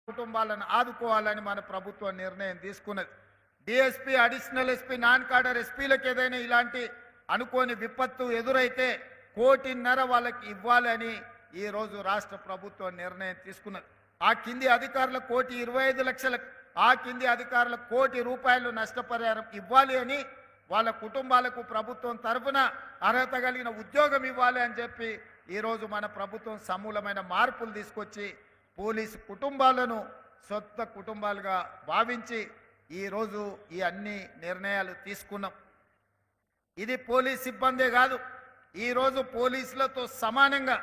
కుటుంబాలను ఆదుకోవాలని మన ప్రభుత్వం నిర్ణయం తీసుకున్నది. DSP, additional SP, non cadre ఎస్పీలకు ఏదైనా ఇలాంటి అనుకోని విపత్తు ఎదురైతే 1.5 కోటి వాళ్ళకి ఇవ్వాలని ఈరోజు రాష్ట్ర ప్రభుత్వం నిర్ణయం తీసుకున్నది. ఆ కింది అధికారులకు 1,25,00,000, ఆ కింది అధికారులకు ₹1,00,00,000 నష్టపరిహారం ఇవ్వాలి అని, వాళ్ళ కుటుంబాలకు ప్రభుత్వం తరఫున అర్హత కలిగిన ఉద్యోగం ఇవ్వాలి అని చెప్పి ఈరోజు మన ప్రభుత్వం సమూలమైన మార్పులు తీసుకొచ్చి పోలీసు కుటుంబాలను సొంత కుటుంబాలుగా భావించి ఈరోజు ఈ అన్ని నిర్ణయాలు తీసుకున్నాం. ఇది పోలీస్ సిబ్బందే కాదు, ఈరోజు పోలీసులతో సమానంగా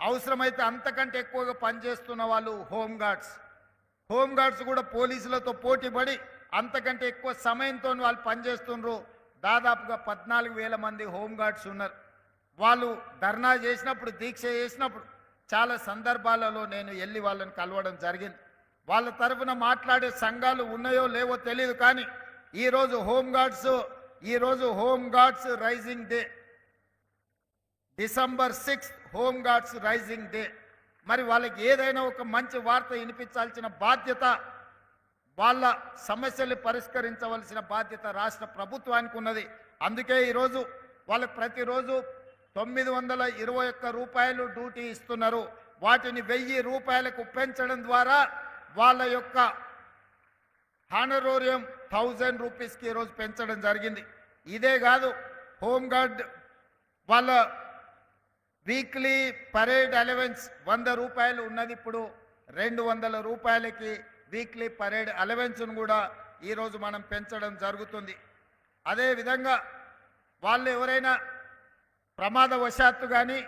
అవసరమైతే అంతకంటే ఎక్కువగా పనిచేస్తున్న వాళ్ళు హోంగార్డ్స్ కూడా పోలీసులతో పోటీపడి అంతకంటే ఎక్కువ సమయంతో వాళ్ళు పనిచేస్తున్నారు. దాదాపుగా 14,000 మంది హోంగార్డ్స్ ఉన్నారు. వాళ్ళు ధర్నా చేసినప్పుడు, దీక్ష చేసినప్పుడు చాలా సందర్భాలలో నేను వెళ్ళి వాళ్ళని కలవడం జరిగింది. వాళ్ళ తరఫున మాట్లాడే సంఘాలు ఉన్నాయో లేవో తెలియదు, కానీ ఈరోజు home guards raising day, December 6th home guards raising day. మరి వాళ్ళకి ఏదైనా ఒక మంచి వార్త వినిపించాల్సిన బాధ్యత, వాళ్ళ సమస్యలు పరిష్కరించవలసిన బాధ్యత రాష్ట్ర ప్రభుత్వానికి ఉన్నది. అందుకే ఈరోజు వాళ్ళకి ప్రతిరోజు ₹921 డ్యూటీ ఇస్తున్నారు. వాటిని ₹1,000 పెంచడం ద్వారా వాళ్ళ యొక్క హానరోరియం ₹1,000కి ఈరోజు పెంచడం జరిగింది. ఇదే కాదు, హోంగార్డ్ వాళ్ళ వీక్లీ పరేడ్ అలవెన్స్ ₹100 ఉన్నది, ఇప్పుడు ₹200కి వీక్లీ పరేడ్ అలవెన్స్ను కూడా ఈరోజు మనం పెంచడం జరుగుతుంది. అదేవిధంగా వాళ్ళు ఎవరైనా ప్రమాదవశాత్తు కానీ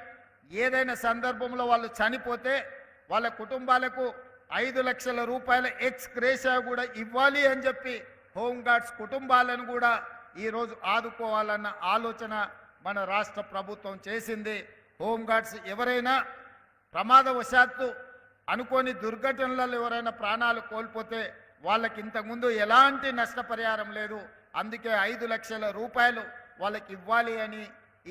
ఏదైనా సందర్భంలో వాళ్ళు చనిపోతే వాళ్ళ కుటుంబాలకు ₹5,00,000 ఎక్స్ గ్రేషియా కూడా ఇవ్వాలి అని చెప్పి హోంగార్డ్స్ కుటుంబాలను కూడా ఈరోజు ఆదుకోవాలన్న ఆలోచన మన రాష్ట్ర ప్రభుత్వం చేసింది. హోంగార్డ్స్ ఎవరైనా ప్రమాదవశాత్తు అనుకోని దుర్ఘటనలలో ఎవరైనా ప్రాణాలు కోల్పోతే వాళ్ళకి ఇంతకుముందు ఎలాంటి నష్టపరిహారం లేదు. అందుకే ₹5,00,000 వాళ్ళకి ఇవ్వాలి అని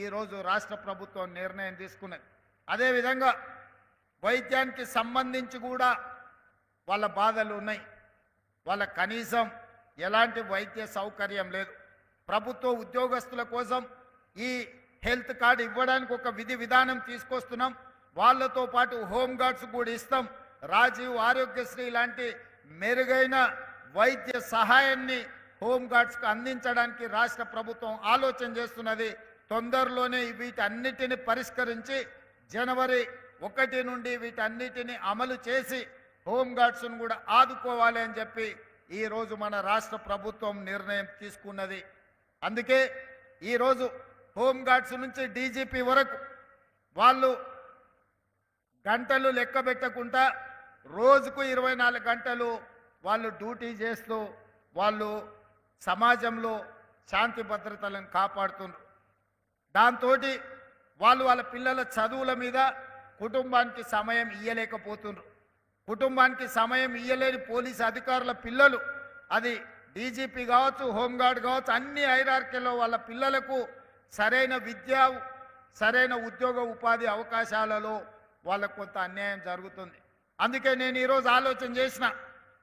ఈరోజు రాష్ట్ర ప్రభుత్వం నిర్ణయం తీసుకున్నది. అదేవిధంగా వైద్యానికి సంబంధించి కూడా వాళ్ళ బాధలు ఉన్నాయి. వాళ్ళ కనీసం ఎలాంటి వైద్య సౌకర్యం లేదు. ప్రభుత్వ ఉద్యోగస్తుల కోసం ఈ హెల్త్ కార్డు ఇవ్వడానికి ఒక విధి విధానం తీసుకొస్తున్నాం. వాళ్ళతో పాటు హోంగార్డ్స్ కూడా ఇస్తాం. రాజీవ్ ఆరోగ్యశ్రీ లాంటి మెరుగైన వైద్య సహాయాన్ని హోంగార్డ్స్కు అందించడానికి రాష్ట్ర ప్రభుత్వం ఆలోచన చేస్తున్నది. తొందరలోనే వీటన్నిటిని పరిష్కరించి జనవరి 1 నుండి వీటన్నిటిని అమలు చేసి హోంగార్డ్స్ను కూడా ఆదుకోవాలి అని చెప్పి ఈరోజు మన రాష్ట్ర ప్రభుత్వం నిర్ణయం తీసుకున్నది. అందుకే ఈరోజు హోంగార్డ్స్ నుంచి డీజీపీ వరకు వాళ్ళు గంటలు లెక్క పెట్టకుండా రోజుకు 24 గంటలు వాళ్ళు డ్యూటీ చేస్తూ వాళ్ళు సమాజంలో శాంతి భద్రతలను కాపాడుతున్నారు. దాంతో వాళ్ళు వాళ్ళ పిల్లల చదువుల మీద కుటుంబానికి సమయం ఇయ్యలేకపోతున్నారు. కుటుంబానికి సమయం ఇయ్యలేని పోలీసు అధికారుల పిల్లలు, అది డీజీపీ కావచ్చు, హోంగార్డ్ కావచ్చు, అన్ని హైరార్కీలో వాళ్ళ పిల్లలకు సరైన విద్య, సరైన ఉద్యోగ ఉపాధి అవకాశాలలో వాళ్ళకు కొంత అన్యాయం జరుగుతుంది. అందుకే నేను ఈరోజు ఆలోచన చేసిన,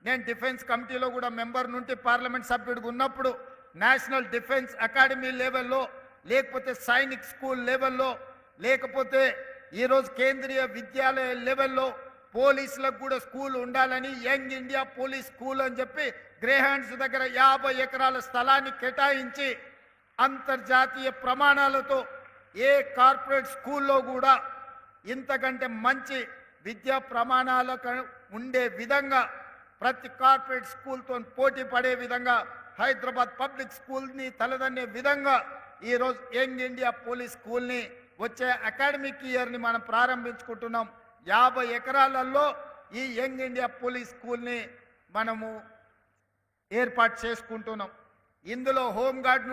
నేను డిఫెన్స్ కమిటీలో కూడా మెంబర్ నుండి పార్లమెంట్ సభ్యుడిగా ఉన్నప్పుడు నేషనల్ డిఫెన్స్ అకాడమీ లెవెల్లో, లేకపోతే సైనిక్ స్కూల్ లెవెల్లో, లేకపోతే ఈరోజు కేంద్రీయ విద్యాలయ లెవెల్లో పోలీసులకు కూడా స్కూల్ ఉండాలని యంగ్ ఇండియా పోలీస్ స్కూల్ అని చెప్పి గ్రేహాండ్స్ దగ్గర 50 ఎకరాల స్థలాన్ని కేటాయించి అంతర్జాతీయ ప్రమాణాలతో ఏ కార్పొరేట్ స్కూల్లో కూడా ఇంతకంటే మంచి విద్యా ప్రమాణాలకు ఉండే విధంగా ప్రతి కార్పొరేట్ స్కూల్తో పోటీ పడే విధంగా హైదరాబాద్ పబ్లిక్ స్కూల్ని తలదన్నే విధంగా ఈరోజు యంగ్ ఇండియా పోలీస్ స్కూల్ని వచ్చే అకాడమిక్ ఇయర్ని మనం ప్రారంభించుకుంటున్నాం. 50 ఎకరాలలో ఈ యంగ్ ఇండియా పోలీస్ స్కూల్ని మనము ఏర్పాటు చేసుకుంటున్నాం. ఇందులో హోంగార్డ్